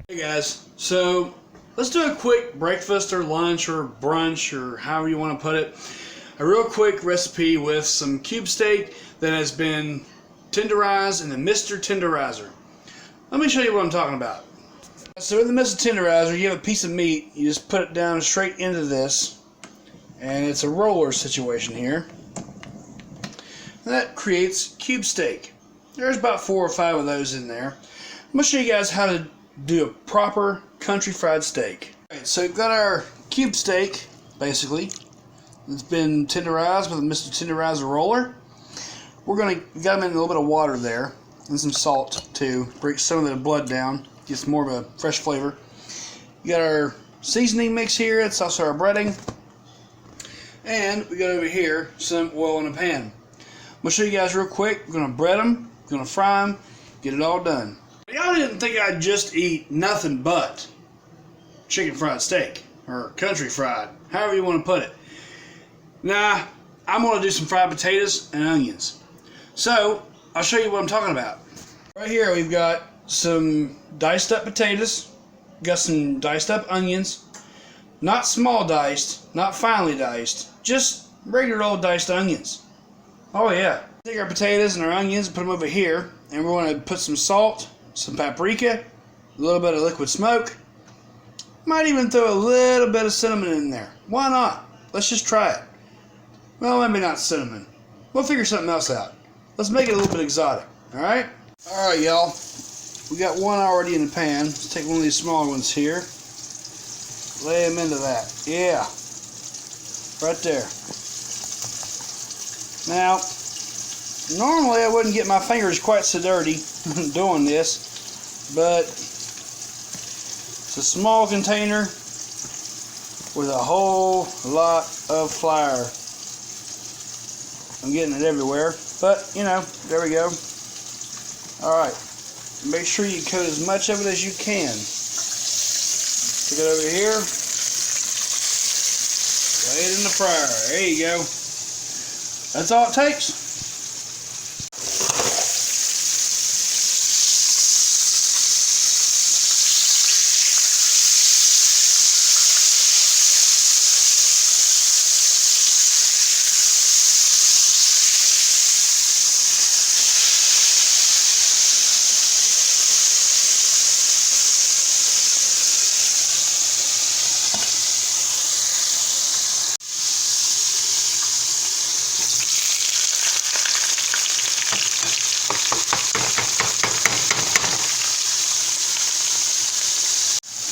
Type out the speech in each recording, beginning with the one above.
Hey guys, so let's do a quick breakfast or lunch or brunch or however you want to put it. A real quick recipe with some cube steak that has been tenderized in the Mr. Tenderizer. Let me show you what I'm talking about. So in the Mr. Tenderizer, you have a piece of meat, you just put it down straight into this, and it's a roller situation here. And that creates cube steak. There's about 4 or 5 of those in there. I'm going to show you guys how to do a proper country fried steak. Alright, so we've got our cube steak, basically. It's been tenderized with a Mr. Tenderizer roller. We got them in a little bit of water there, and some salt to break some of the blood down, gets more of a fresh flavor. You got our seasoning mix here, it's also our breading. And we got over here some oil in a pan. I'm going to show you guys real quick. We're going to bread them, we're going to fry them, get it all done. Y'all didn't think I'd just eat nothing but chicken fried steak, or country fried, however you want to put it. Nah, I'm going to do some fried potatoes and onions. So, I'll show you what I'm talking about. Right here we've got some diced up potatoes, got some diced up onions, not small diced, not finely diced, just regular old diced onions. Oh yeah. Take our potatoes and our onions and put them over here, and we're going to put some salt, some paprika, a little bit of liquid smoke. Might even throw a little bit of cinnamon in there. Why not? Let's just try it. Well, maybe not cinnamon. We'll figure something else out. Let's make it a little bit exotic. Alright? Alright, y'all. We got one already in the pan. Let's take one of these smaller ones here. Lay them into that. Yeah. Right there. Now, normally I wouldn't get my fingers quite so dirty doing this, but it's a small container with a whole lot of flour. I'm getting it everywhere, but you know, there we go. Alright, make sure you coat as much of it as you can. Take it over here, lay it in the fryer. There you go. That's all it takes.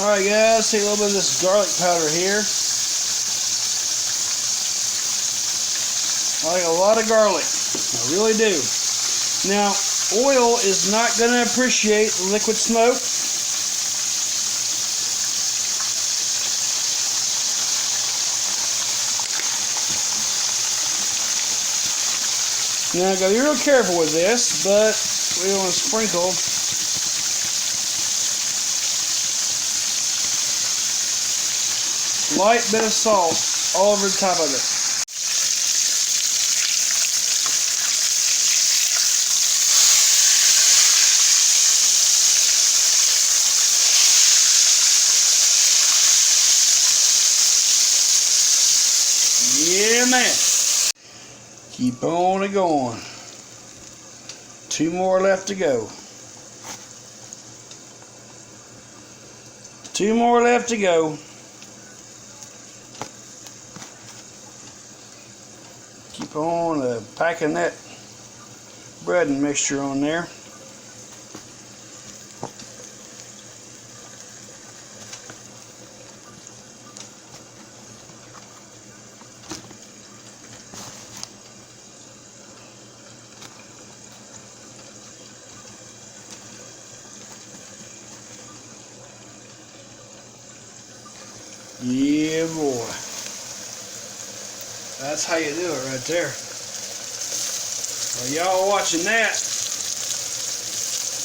Alright guys, take a little bit of this garlic powder here. I like a lot of garlic. I really do. Now, oil is not going to appreciate liquid smoke. Now, gotta be real careful with this, but we want to sprinkle light bit of salt all over the top of it. Yeah, man. Keep on it going. 2 more left to go. 2 more left to go. Keep on packing that bread and mixture on there. Yeah, boy. That's how you do it right there. Well, y'all watching that,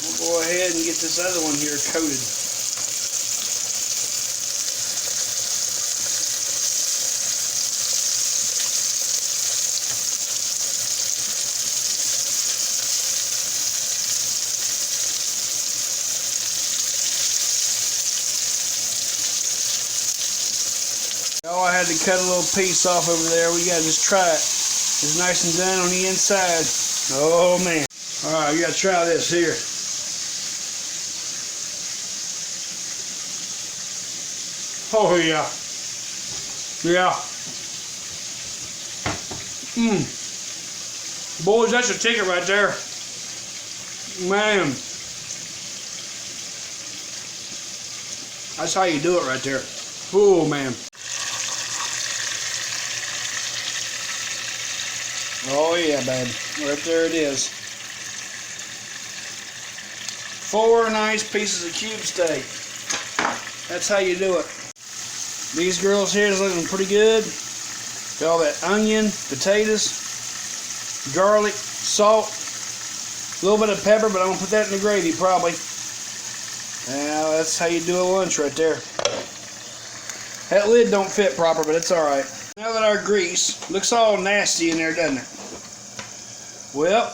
we'll go ahead and get this other one here coated. had to cut a little piece off over there. We gotta just try it. It's nice and done on the inside. Oh man. Alright, we gotta try this here. Oh yeah. Yeah. Boys, that's a ticket right there. Man. That's how you do it right there. Oh man. Oh yeah, babe. Right there it is. 4 nice pieces of cube steak. That's how you do it. These girls here is looking pretty good. Got all that onion, potatoes, garlic, salt, a little bit of pepper, but I'm going to put that in the gravy probably. Now that's how you do a lunch right there. That lid don't fit proper, but it's alright. Now that our grease looks all nasty in there, doesn't it? Well,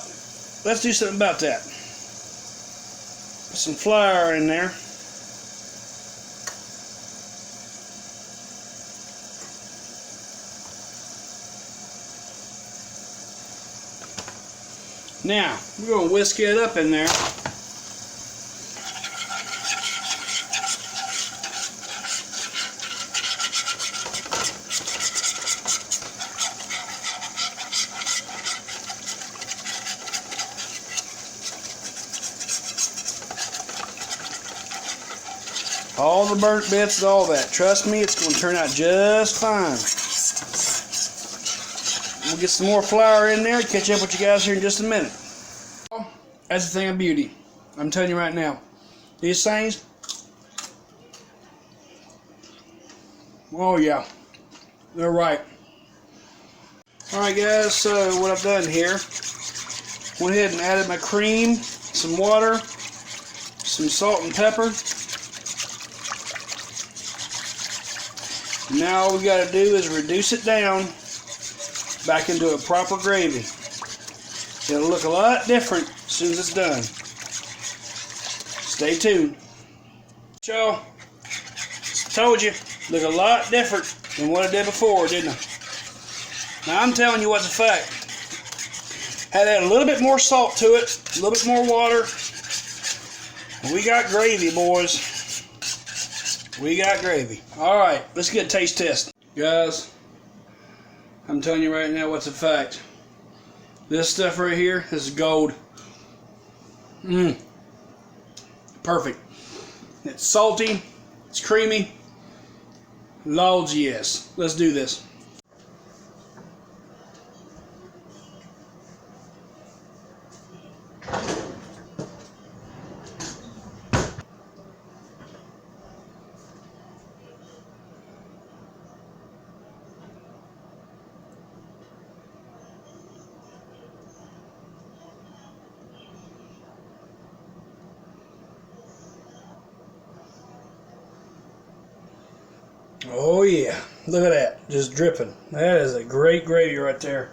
let's do something about that. Put some flour in there. Now, we're going to whisk it up in there. All the burnt bits, all that. Trust me, it's going to turn out just fine. We'll get some more flour in there. Catch up with you guys here in just a minute. That's the thing of beauty. I'm telling you right now. These things. Oh yeah. They're right. Alright guys, so what I've done here. Went ahead and added my cream, some water, some salt and pepper. Now all we got to do is reduce it down back into a proper gravy. It'll look a lot different as soon as it's done. Stay tuned. Y'all, told you, look a lot different than what I did before, didn't I? Now I'm telling you what's a fact. Had to add a little bit more salt to it, a little bit more water. And we got gravy, boys. We got gravy. Alright, let's get a taste test. Guys, I'm telling you right now what's a fact. This stuff right here is gold. Perfect. It's salty. It's creamy. Lord, yes. Let's do this. Oh yeah, look at that, just dripping. That is a great gravy right there.